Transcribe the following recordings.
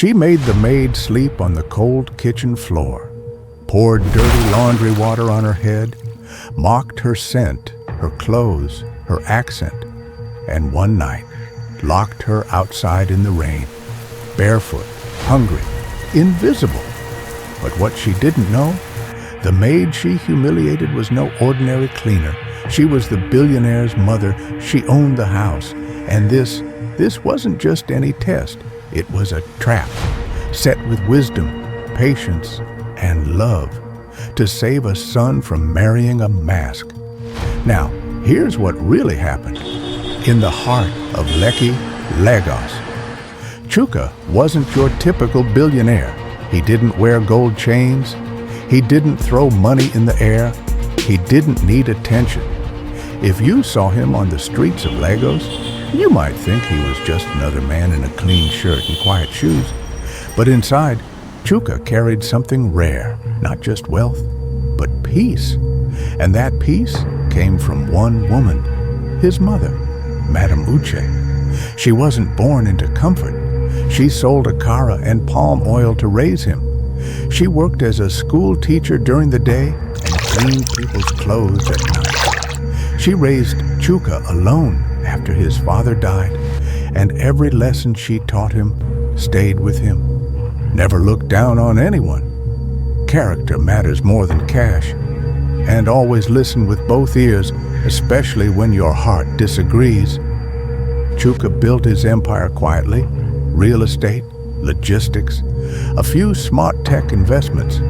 She made the maid sleep on the cold kitchen floor, poured dirty laundry water on her head, mocked her scent, her clothes, her accent, and one night locked her outside in the rain, barefoot, hungry, invisible. But what she didn't know, the maid she humiliated was no ordinary cleaner. She was the billionaire's mother. She owned the house. And this wasn't just any test. It was a trap, set with wisdom, patience, and love, to save a son from marrying a mask. Now, here's what really happened. In the heart of Lekki, Lagos, Chuka wasn't your typical billionaire. He didn't wear gold chains. He didn't throw money in the air. He didn't need attention. If you saw him on the streets of Lagos, you might think he was just another man in a clean shirt and quiet shoes. But inside, Chuka carried something rare, not just wealth, but peace. And that peace came from one woman, his mother, Madame Uche. She wasn't born into comfort. She sold akara and palm oil to raise him. She worked as a school teacher during the day and cleaned people's clothes at night. She raised Chuka alone after his father died, and every lesson she taught him stayed with him. Never looked down on anyone. Character matters more than cash. And always listen with both ears, especially when your heart disagrees. Chuka built his empire quietly: real estate, logistics, a few smart tech investments.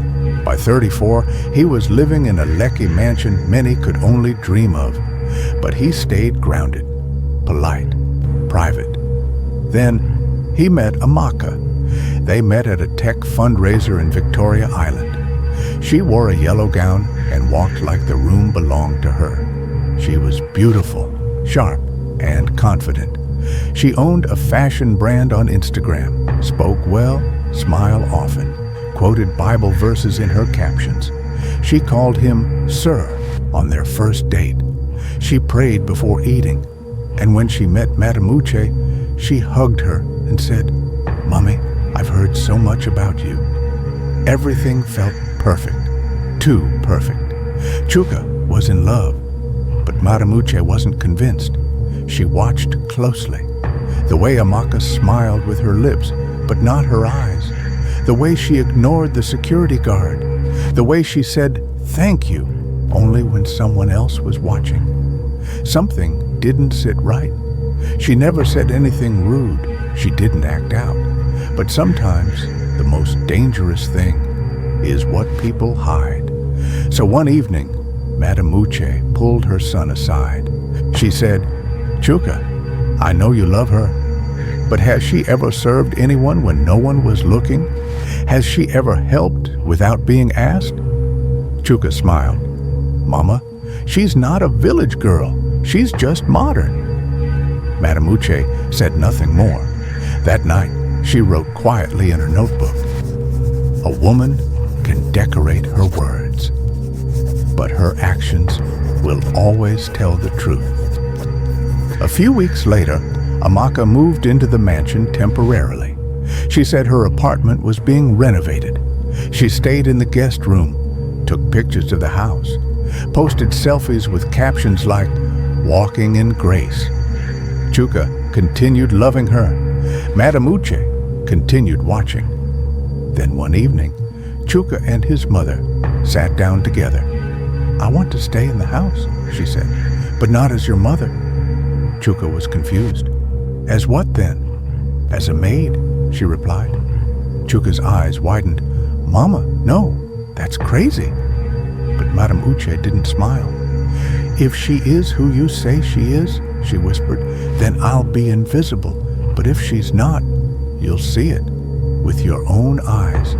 By 34, he was living in a Lekki mansion many could only dream of. But he stayed grounded, polite, private. Then he met Amaka. They met at a tech fundraiser in Victoria Island. She wore a yellow gown and walked like the room belonged to her. She was beautiful, sharp, and confident. She owned a fashion brand on Instagram, spoke well, smiled often, quoted Bible verses in her captions. She called him Sir on their first date. She prayed before eating, and when she met Madame Uche, she hugged her and said, "Mommy, I've heard so much about you." Everything felt perfect, too perfect. Chuka was in love, but Madame Uche wasn't convinced. She watched closely. The way Amaka smiled with her lips, but not her eyes. The way she ignored the security guard. The way she said, "Thank you," only when someone else was watching. Something didn't sit right. She never said anything rude. She didn't act out. But sometimes the most dangerous thing is what people hide. So one evening, Madame Uche pulled her son aside. She said, "Chuka, I know you love her, but has she ever served anyone when no one was looking? Has she ever helped without being asked?" Chuka smiled. "Mama, she's not a village girl. She's just modern." Madame Uche said nothing more. That night, she wrote quietly in her notebook, "A woman can decorate her words, but her actions will always tell the truth." A few weeks later, Amaka moved into the mansion temporarily. She said her apartment was being renovated. She stayed in the guest room, took pictures of the house, posted selfies with captions like, "Walking in Grace." Chuka continued loving her. Madame Uche continued watching. Then one evening, Chuka and his mother sat down together. "I want to stay in the house," she said, "but not as your mother." Chuka was confused. "As what then?" "As a maid," she replied. Chuka's eyes widened. "Mama, no, that's crazy." But Madame Uche didn't smile. "If she is who you say she is," she whispered, "then I'll be invisible. But if she's not, you'll see it with your own eyes."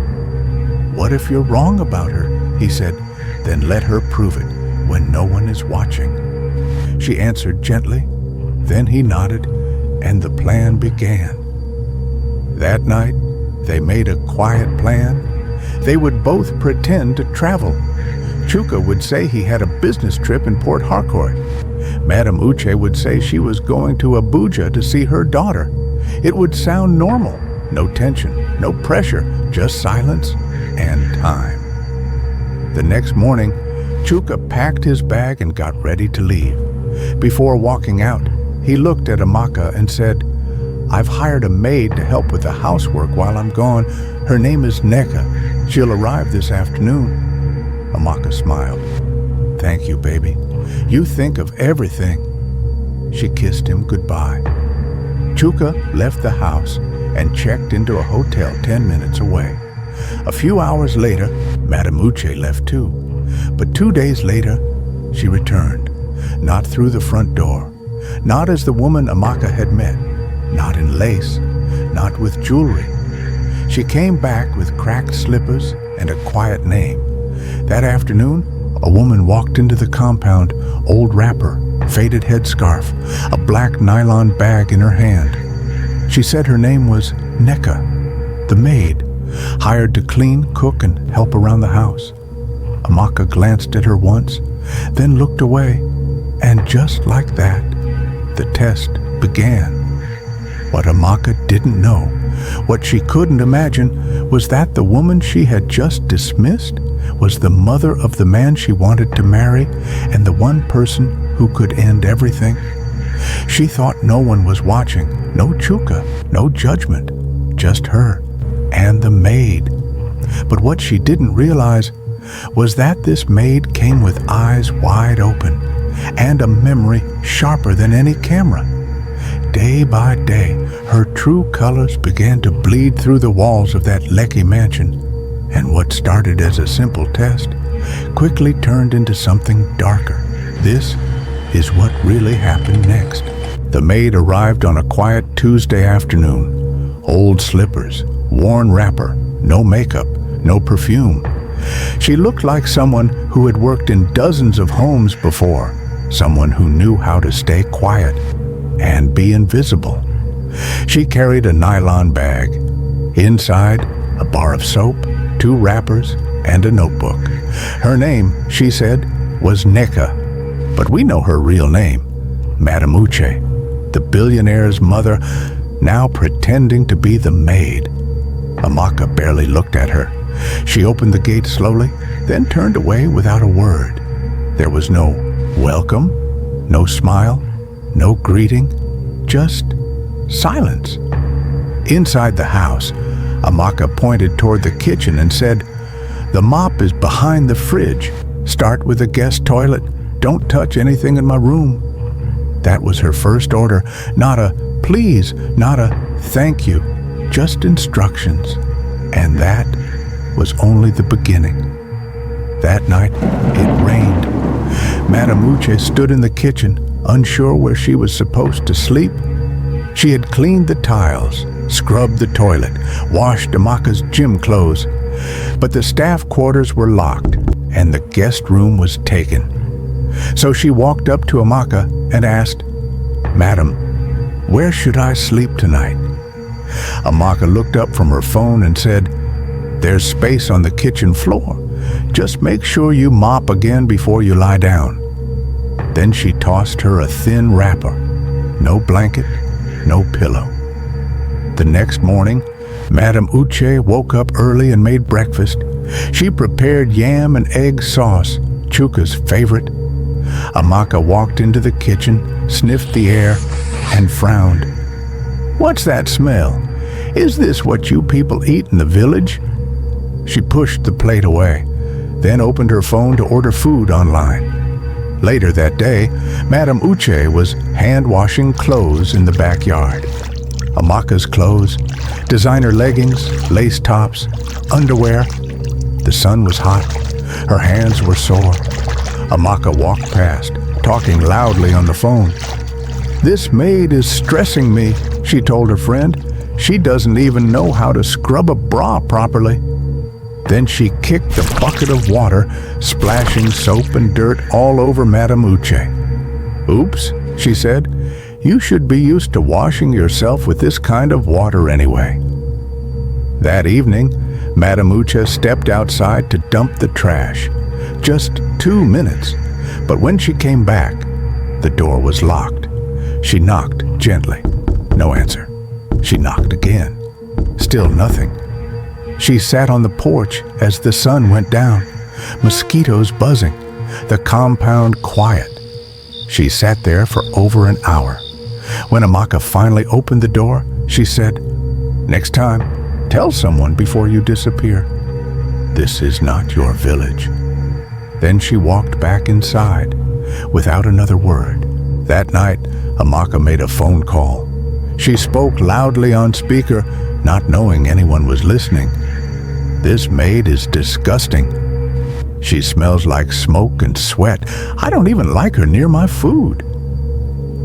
"What if you're wrong about her?" he said. "Then let her prove it when no one is watching." She answered gently. Then he nodded, and the plan began. That night, they made a quiet plan. They would both pretend to travel. Chuka would say he had a business trip in Port Harcourt. Madame Uche would say she was going to Abuja to see her daughter. It would sound normal, no tension, no pressure, just silence and time. The next morning, Chuka packed his bag and got ready to leave. Before walking out, he looked at Amaka and said, "I've hired a maid to help with the housework while I'm gone. Her name is Neka. She'll arrive this afternoon." Amaka smiled. "Thank you, baby. You think of everything." She kissed him goodbye. Chuka left the house and checked into a hotel 10 minutes away. A few hours later, Madame Uche left too. But 2 days later, she returned. Not through the front door. Not as the woman Amaka had met. Not in lace. Not with jewelry. She came back with cracked slippers and a quiet name. That afternoon, a woman walked into the compound, old wrapper, faded headscarf, a black nylon bag in her hand. She said her name was Neka, the maid, hired to clean, cook, and help around the house. Amaka glanced at her once, then looked away, and just like that, the test began. What Amaka didn't know, what she couldn't imagine, was that the woman she had just dismissed was the mother of the man she wanted to marry and the one person who could end everything. She thought no one was watching, no Chuka, no judgment, just her and the maid. But what she didn't realize was that this maid came with eyes wide open and a memory sharper than any camera. Day by day, her true colors began to bleed through the walls of that Lekki mansion, and what started as a simple test quickly turned into something darker. This is what really happened next. The maid arrived on a quiet Tuesday afternoon. Old slippers, worn wrapper, no makeup, no perfume. She looked like someone who had worked in dozens of homes before, someone who knew how to stay quiet and be invisible. She carried a nylon bag. Inside, a bar of soap, 2 wrappers, and a notebook. Her name, she said, was Neka, but we know her real name, Madame Uche, the billionaire's mother, now pretending to be the maid. Amaka barely looked at her. She opened the gate slowly, then turned away without a word. There was no welcome, no smile, no greeting, just silence. Inside the house, Amaka pointed toward the kitchen and said, "The mop is behind the fridge. Start with the guest toilet. Don't touch anything in my room." That was her first order. Not a please, not a thank you, just instructions. And that was only the beginning. That night, it rained. Madame Uche stood in the kitchen, unsure where she was supposed to sleep. She had cleaned the tiles, scrubbed the toilet, washed Amaka's gym clothes, but the staff quarters were locked and the guest room was taken. So she walked up to Amaka and asked, "Madam, where should I sleep tonight?" Amaka looked up from her phone and said, "There's space on the kitchen floor. Just make sure you mop again before you lie down." Then she tossed her a thin wrapper. No blanket, no pillow. The next morning, Madame Uche woke up early and made breakfast. She prepared yam and egg sauce, Chuka's favorite. Amaka walked into the kitchen, sniffed the air, and frowned. "What's that smell? Is this what you people eat in the village?" She pushed the plate away, then opened her phone to order food online. Later that day, Madame Uche was hand-washing clothes in the backyard. Amaka's clothes, designer leggings, lace tops, underwear. The sun was hot. Her hands were sore. Amaka walked past, talking loudly on the phone. "This maid is stressing me," she told her friend. "She doesn't even know how to scrub a bra properly." Then she kicked the bucket of water, splashing soap and dirt all over Madame Uche. "Oops," she said. "You should be used to washing yourself with this kind of water anyway." That evening, Madame Uche stepped outside to dump the trash. Just 2 minutes, but when she came back, the door was locked. She knocked gently. No answer. She knocked again. Still nothing. She sat on the porch as the sun went down, mosquitoes buzzing, the compound quiet. She sat there for over an hour. When Amaka finally opened the door, she said, "Next time, tell someone before you disappear. This is not your village." Then she walked back inside without another word. That night, Amaka made a phone call. She spoke loudly on speaker, not knowing anyone was listening. "This maid is disgusting. She smells like smoke and sweat. I don't even like her near my food.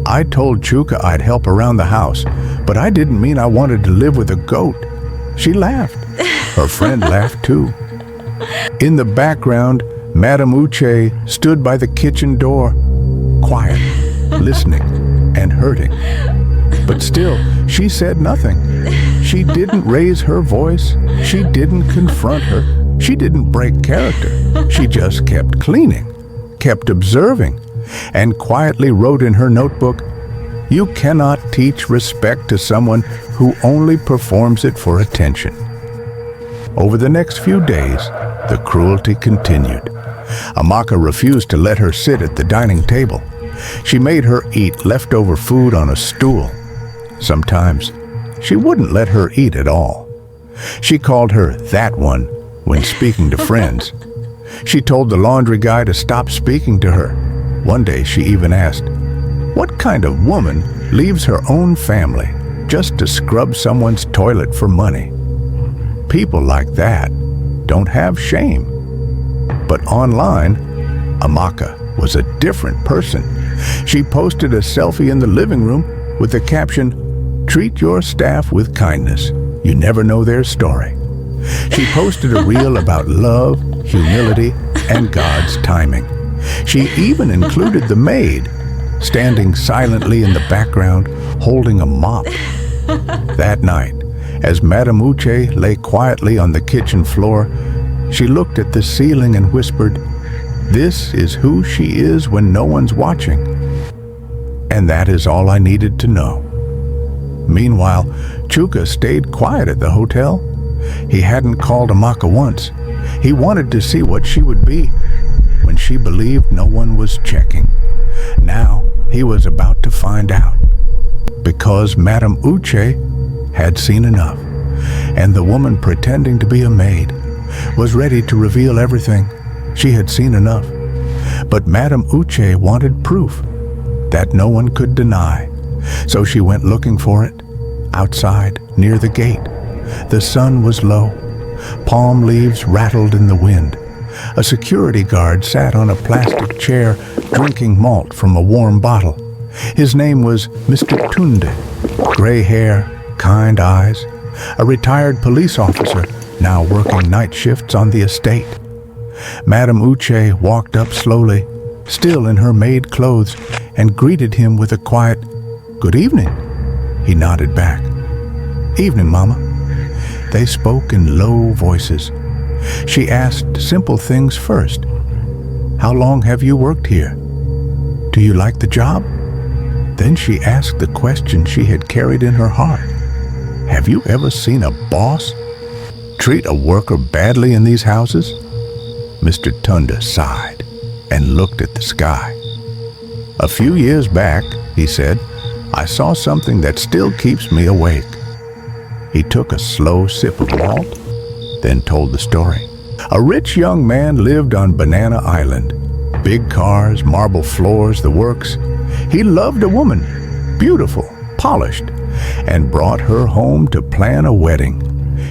I told Chuka I'd help around the house, but I didn't mean I wanted to live with a goat." She laughed. Her friend laughed too. In the background, Madame Uche stood by the kitchen door, quiet, listening and hurting. But still, she said nothing. She didn't raise her voice. She didn't confront her. She didn't break character. She just kept cleaning, kept observing, and quietly wrote in her notebook, "You cannot teach respect to someone who only performs it for attention." Over the next few days, the cruelty continued. Amaka refused to let her sit at the dining table. She made her eat leftover food on a stool. Sometimes, she wouldn't let her eat at all. She called her "that one" when speaking to friends. She told the laundry guy to stop speaking to her. One day she even asked, "What kind of woman leaves her own family just to scrub someone's toilet for money?" People like that don't have shame. But online, Amaka was a different person. She posted a selfie in the living room with the caption, "Treat your staff with kindness. You never know their story." She posted a reel about love, humility, and God's timing. She even included the maid, standing silently in the background, holding a mop. That night, as Madame Uche lay quietly on the kitchen floor, she looked at the ceiling and whispered, "This is who she is when no one's watching." And that is all I needed to know. Meanwhile, Chuka stayed quiet at the hotel. He hadn't called Amaka once. He wanted to see what she would be when she believed no one was checking. Now he was about to find out. Because Madame Uche had seen enough, and the woman pretending to be a maid was ready to reveal everything. She had seen enough. But Madame Uche wanted proof that no one could deny. So she went looking for it, outside, near the gate. The sun was low. Palm leaves rattled in the wind. A security guard sat on a plastic chair, drinking malt from a warm bottle. His name was Mr. Tunde. Gray hair, kind eyes. A retired police officer, now working night shifts on the estate. Madame Uche walked up slowly, still in her maid clothes, and greeted him with a quiet, "Good evening." He nodded back. "Evening, Mama." They spoke in low voices. She asked simple things first. "How long have you worked here? Do you like the job?" Then she asked the question she had carried in her heart. "Have you ever seen a boss treat a worker badly in these houses?" Mr. Tunda sighed and looked at the sky. "A few years back," he said, "I saw something that still keeps me awake." He took a slow sip of malt, then told the story. A rich young man lived on Banana Island. Big cars, marble floors, the works. He loved a woman, beautiful, polished, and brought her home to plan a wedding.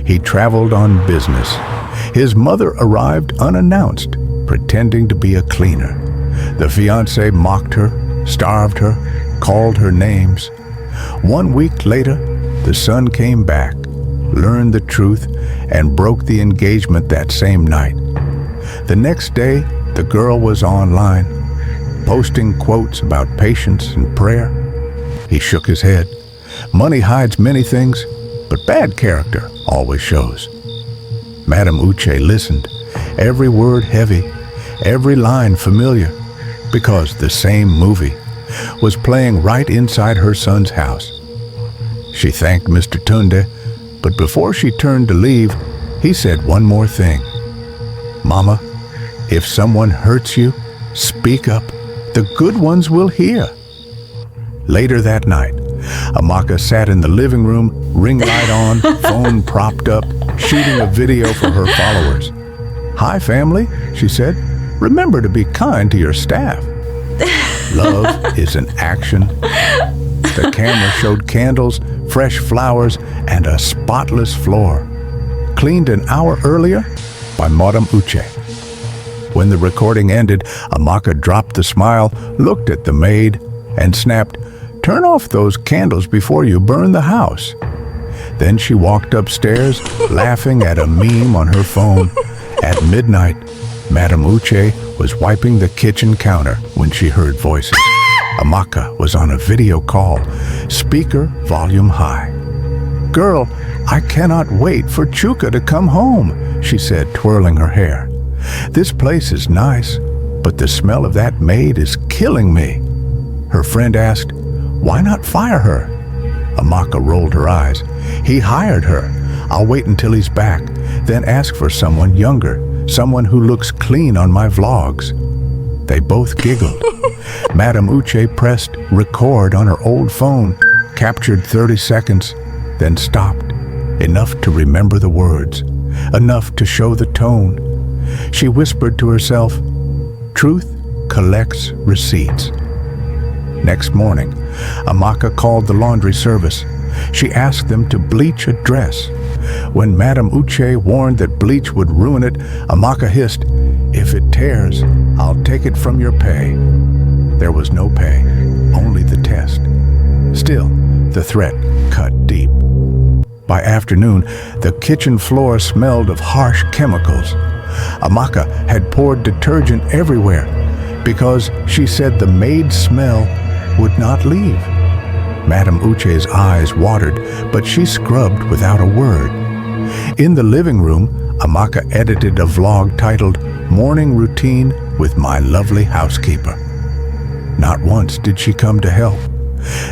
He traveled on business. His mother arrived unannounced, pretending to be a cleaner. The fiancé mocked her, starved her, called her names. 1 week later, the son came back, learned the truth, and broke the engagement that same night. The next day, the girl was online, posting quotes about patience and prayer. He shook his head. Money hides many things, but bad character always shows. Madame Uche listened, every word heavy, every line familiar, because the same movie was playing right inside her son's house. She thanked Mr. Tunde, But before she turned to leave, he said one more thing. "Mama, if someone hurts you, speak up. The good ones will hear." Later that night, Amaka sat in the living room, ring light on, phone propped up, shooting a video for her followers. "Hi, family," she said. "Remember to be kind to your staff. Love is an action." The camera showed candles, fresh flowers, and a spotless floor, cleaned an hour earlier by Madame Uche. When the recording ended, Amaka dropped the smile, looked at the maid, and snapped, "Turn off those candles before you burn the house." Then she walked upstairs, laughing at a meme on her phone. At midnight, Madame Uche was wiping the kitchen counter when she heard voices. Amaka was on a video call, speaker volume high. "Girl, I cannot wait for Chuka to come home," she said, twirling her hair. "This place is nice, but the smell of that maid is killing me." Her friend asked, "Why not fire her?" Amaka rolled her eyes. "He hired her. I'll wait until he's back, then ask for someone younger, someone who looks clean on my vlogs." They both giggled. Madame Uche pressed record on her old phone, captured 30 seconds, then stopped, enough to remember the words, enough to show the tone. She whispered to herself, "Truth collects receipts." Next morning, Amaka called the laundry service. She asked them to bleach a dress. When Madame Uche warned that bleach would ruin it, Amaka hissed, "If it tears, I'll take it from your pay." There was no pay, only the test. Still, the threat cut deep. By afternoon, the kitchen floor smelled of harsh chemicals. Amaka had poured detergent everywhere because she said the maid's smell would not leave. Madame Uche's eyes watered, but she scrubbed without a word. In the living room, Amaka edited a vlog titled "Morning Routine with My Lovely Housekeeper." Not once did she come to help.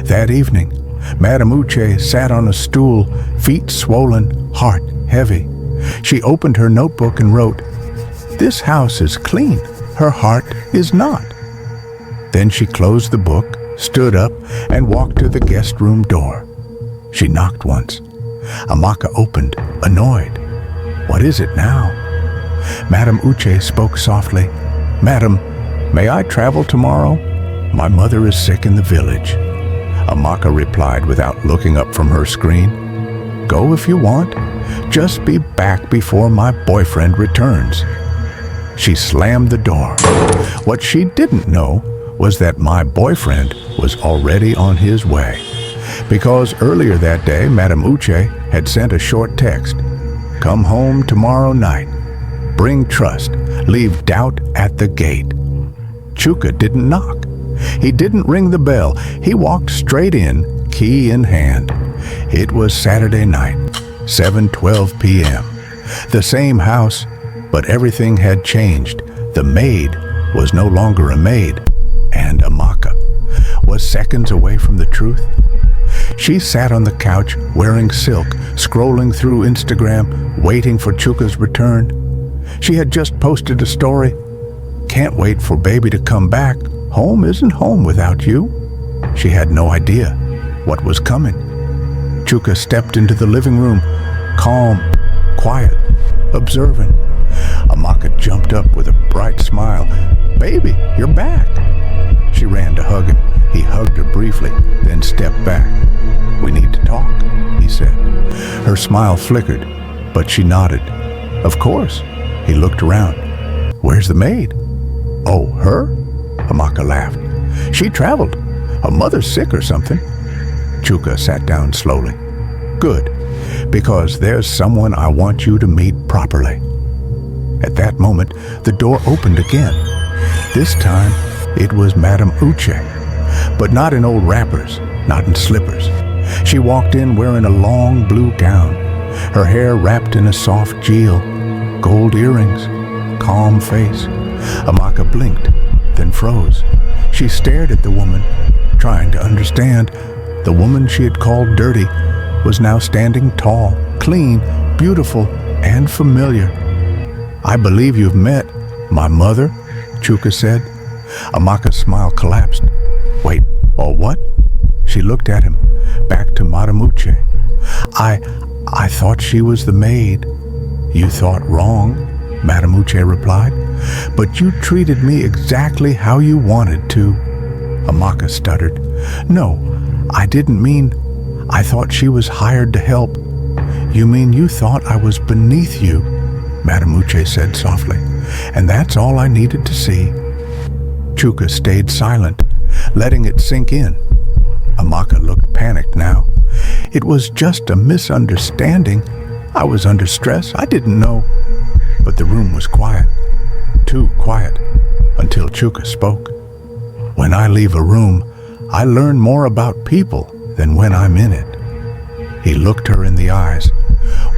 That evening, Madame Uche sat on a stool, feet swollen, heart heavy. She opened her notebook and wrote, "This house is clean. Her heart is not." Then she closed the book, stood up, and walked to the guest room door. She knocked once. Amaka opened, annoyed. "What is it now?" Madame Uche spoke softly. "Madam, may I travel tomorrow? My mother is sick in the village." Amaka replied without looking up from her screen. "Go if you want. Just be back before my boyfriend returns." She slammed the door. What she didn't know was that my boyfriend was already on his way. Because earlier that day, Madame Uche had sent a short text. "Come home tomorrow night. Bring trust. Leave doubt at the gate." Chuka didn't knock. He didn't ring the bell. He walked straight in, key in hand. It was Saturday night, 7:12 p.m. The same house, but everything had changed. The maid was no longer a maid, and Amaka was seconds away from the truth. She sat on the couch, wearing silk, scrolling through Instagram, waiting for Chuka's return. She had just posted a story. "Can't wait for baby to come back. Home isn't home without you." She had no idea what was coming. Chuka stepped into the living room, calm, quiet, observant. Amaka jumped up with a bright smile. "Baby, you're back." She ran to hug him. He hugged her briefly, then stepped back. "We need to talk," he said. Her smile flickered, but she nodded. "Of course." He looked around. "Where's the maid?" "Oh, her?" Amaka laughed. "She traveled. Her mother's sick or something." Chuka sat down slowly. "Good, because there's someone I want you to meet properly." At that moment, the door opened again. This time, it was Madame Uche, but not in old wrappers, not in slippers. She walked in wearing a long blue gown, her hair wrapped in a soft gel, gold earrings, calm face. Amaka blinked, then froze. She stared at the woman, trying to understand. The woman she had called dirty was now standing tall, clean, beautiful, and familiar. "I believe you've met my mother," Chuka said. Amaka's smile collapsed. "Wait, or what?" She looked at him, back to Madamuche. I thought she was the maid." "You thought wrong," Madamuche replied. "But you treated me exactly how you wanted to." Amaka stuttered. "No, I didn't mean I thought she was hired to help." "You mean you thought I was beneath you," Madamuche said softly. "And that's all I needed to see." Chuka stayed silent, letting it sink in. Amaka looked panicked now. "It was just a misunderstanding. I was under stress. I didn't know." But the room was quiet. Too quiet, until Chuka spoke. "When I leave a room, I learn more about people than when I'm in it." He looked her in the eyes.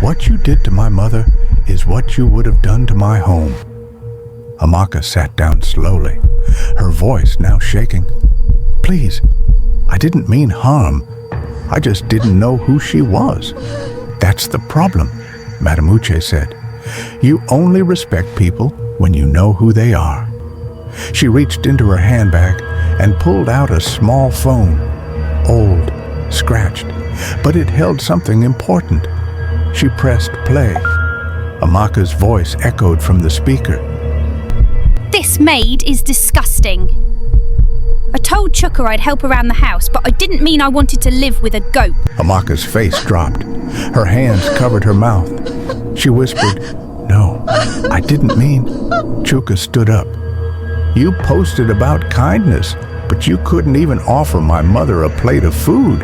"What you did to my mother is what you would have done to my home." Amaka sat down slowly, her voice now shaking. "Please, I didn't mean harm. I just didn't know who she was." "That's the problem," Madamuche said. "You only respect people when you know who they are." She reached into her handbag and pulled out a small phone, old, scratched, but it held something important. She pressed play. Amaka's voice echoed from the speaker. "This maid is disgusting. I told Chuka I'd help around the house, but I didn't mean I wanted to live with a goat." Amaka's face dropped. Her hands covered her mouth. She whispered, "No, I didn't mean." Chuka stood up. "You posted about kindness, but you couldn't even offer my mother a plate of food."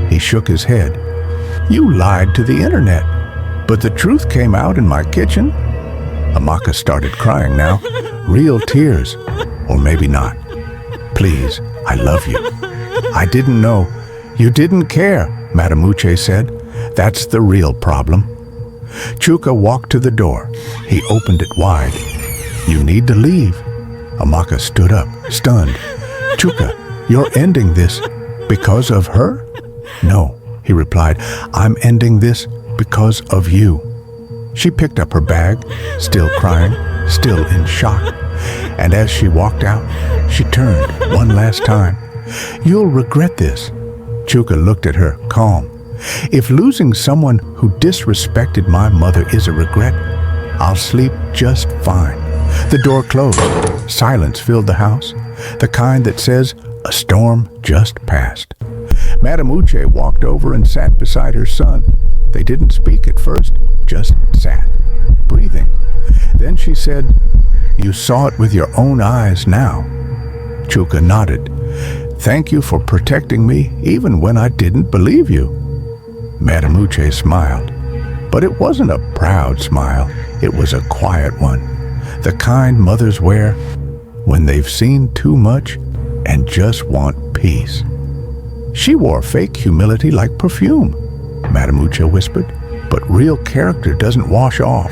He shook his head. "You lied to the internet, but the truth came out in my kitchen." Amaka started crying now, real tears, or maybe not. "Please, I love you. I didn't know." "You didn't care," Madamuche said. "That's the real problem." Chuka walked to the door. He opened it wide. "You need to leave." Amaka stood up, stunned. "Chuka, you're ending this because of her?" "No," he replied. "I'm ending this because of you." She picked up her bag, still crying, still in shock. And as she walked out, she turned one last time. "You'll regret this." Chuka looked at her, calm. "If losing someone who disrespected my mother is a regret, I'll sleep just fine." The door closed. Silence filled the house, the kind that says, "A storm just passed." Madamuche walked over and sat beside her son. They didn't speak at first, just sat, breathing. Then she said, "You saw it with your own eyes now." Chuka nodded. "Thank you for protecting me even when I didn't believe you." Madamuche smiled, but it wasn't a proud smile. It was a quiet one, the kind mothers wear when they've seen too much and just want peace. "She wore fake humility like perfume," Madamuche whispered, "but real character doesn't wash off."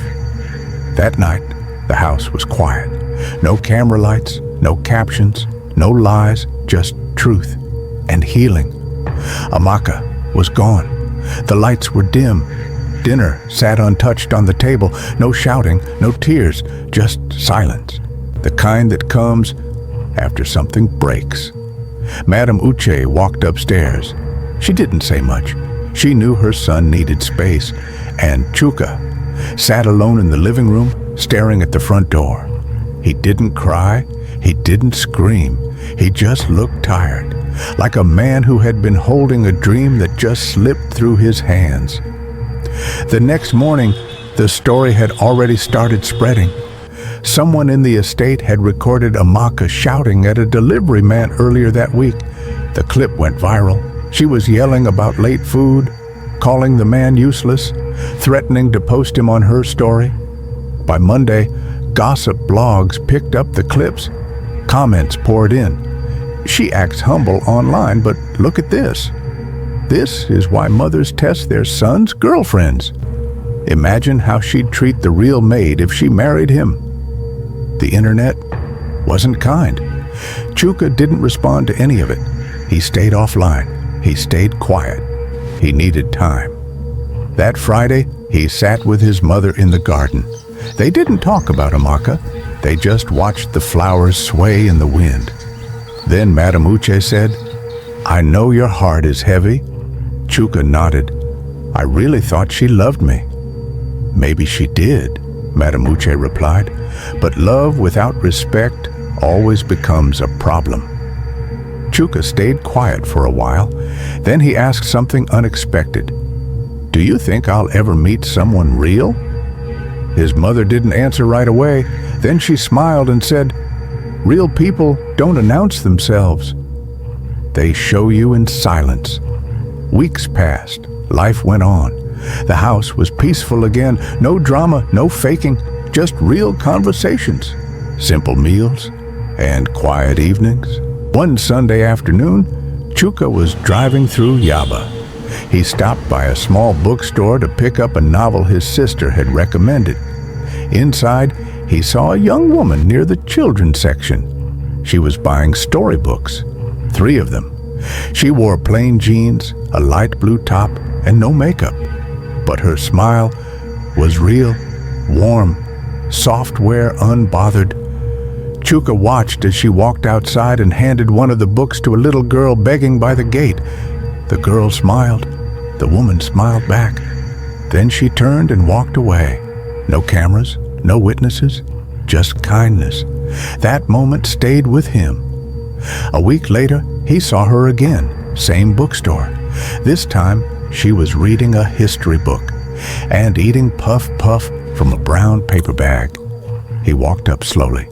That night, the house was quiet. No camera lights, no captions, no lies, just truth and healing. Amaka was gone. The lights were dim. Dinner sat untouched on the table. No shouting, no tears, just silence. The kind that comes after something breaks. Madame Uche walked upstairs. She didn't say much. She knew her son needed space, and Chuka sat alone in the living room, staring at the front door. He didn't cry. He didn't scream. He just looked tired, like a man who had been holding a dream that just slipped through his hands. The next morning, the story had already started spreading. Someone in the estate had recorded Amaka shouting at a delivery man earlier that week. The clip went viral. She was yelling about late food, calling the man useless, threatening to post him on her story. By Monday, gossip blogs picked up the clips. Comments poured in. She acts humble online, but look at this. This is why mothers test their sons' girlfriends. Imagine how she'd treat the real Maid if she married him. The internet wasn't kind. Chuka didn't respond to any of it. He stayed offline. He stayed quiet. He needed time. That Friday, he sat with his mother in the garden. They didn't talk about Amaka. They just watched the flowers sway in the wind. Then Madame Uche said, "I know your heart is heavy." Chuka nodded. "I really thought she loved me." "Maybe she did," Madame Uche replied, "but love without respect always becomes a problem." Chuka stayed quiet for a while. Then he asked something unexpected. "Do you think I'll ever meet someone real?" His mother didn't answer right away. Then she smiled and said, "Real people don't announce themselves. They show you in silence." Weeks passed. Life went on. The house was peaceful again. No drama, no faking, just real conversations, simple meals, and quiet evenings. One Sunday afternoon, Chuka was driving through Yaba. He stopped by a small bookstore to pick up a novel his sister had recommended. Inside, he saw a young woman near the children's section. She was buying storybooks, 3 of them. She wore plain jeans, a light blue top, and no makeup. But her smile was real, warm, software unbothered. Chuka watched as she walked outside and handed one of the books to a little girl begging by the gate. The girl smiled. The woman smiled back. Then she turned and walked away. No cameras, no witnesses, just kindness. That moment stayed with him. A week later, he saw her again, same bookstore. This time, she was reading a history book and eating puff puff from a brown paper bag. He walked up slowly,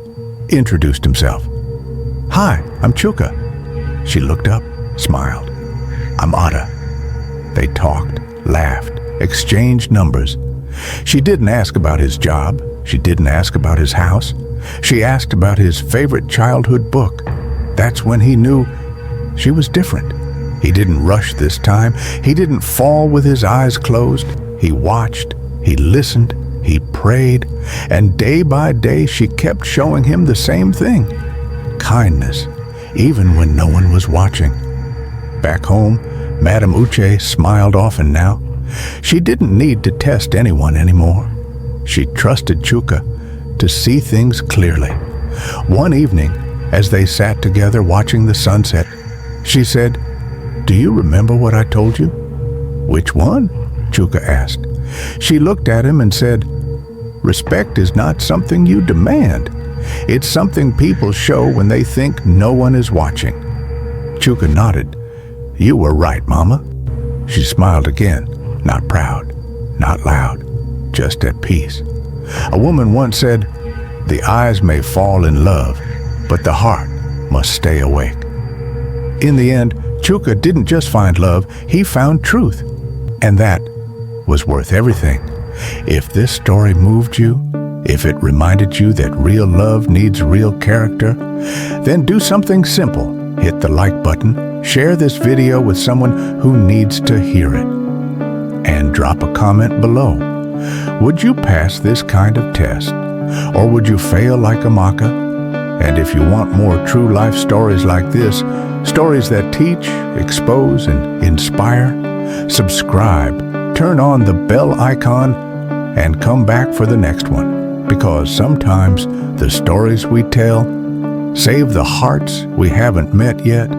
introduced himself. "Hi, I'm Chuka." She looked up, smiled. "I'm Ada." They talked, laughed, exchanged numbers. She didn't ask about his job. She didn't ask about his house. She asked about his favorite childhood book. That's when he knew she was different. He didn't rush this time. He didn't fall with his eyes closed. He watched, he listened, he prayed, and day by day she kept showing him the same thing: kindness, even when no one was watching. Back home, Madame Uche smiled often now. She didn't need to test anyone anymore. She trusted Chuka to see things clearly. One evening, as they sat together watching the sunset, she said, "Do you remember what I told you?" "Which one?" Chuka asked. She looked at him and said, "Respect is not something you demand. It's something people show when they think no one is watching." Chuka nodded. "You were right, Mama." She smiled again, not proud, not loud, just at peace. A woman once said, "The eyes may fall in love, but the heart must stay awake." In the end, Chuka didn't just find love, he found truth. And that was worth everything. If this story moved you, if it reminded you that real love needs real character, then do something simple. Hit the like button, share this video with someone who needs to hear it, and drop a comment below. Would you pass this kind of test, or would you fail like Amaka? And if you want more true life stories like this, stories that teach, expose, and inspire, subscribe, turn on the bell icon, and come back for the next one. Because sometimes the stories we tell save the hearts we haven't met yet.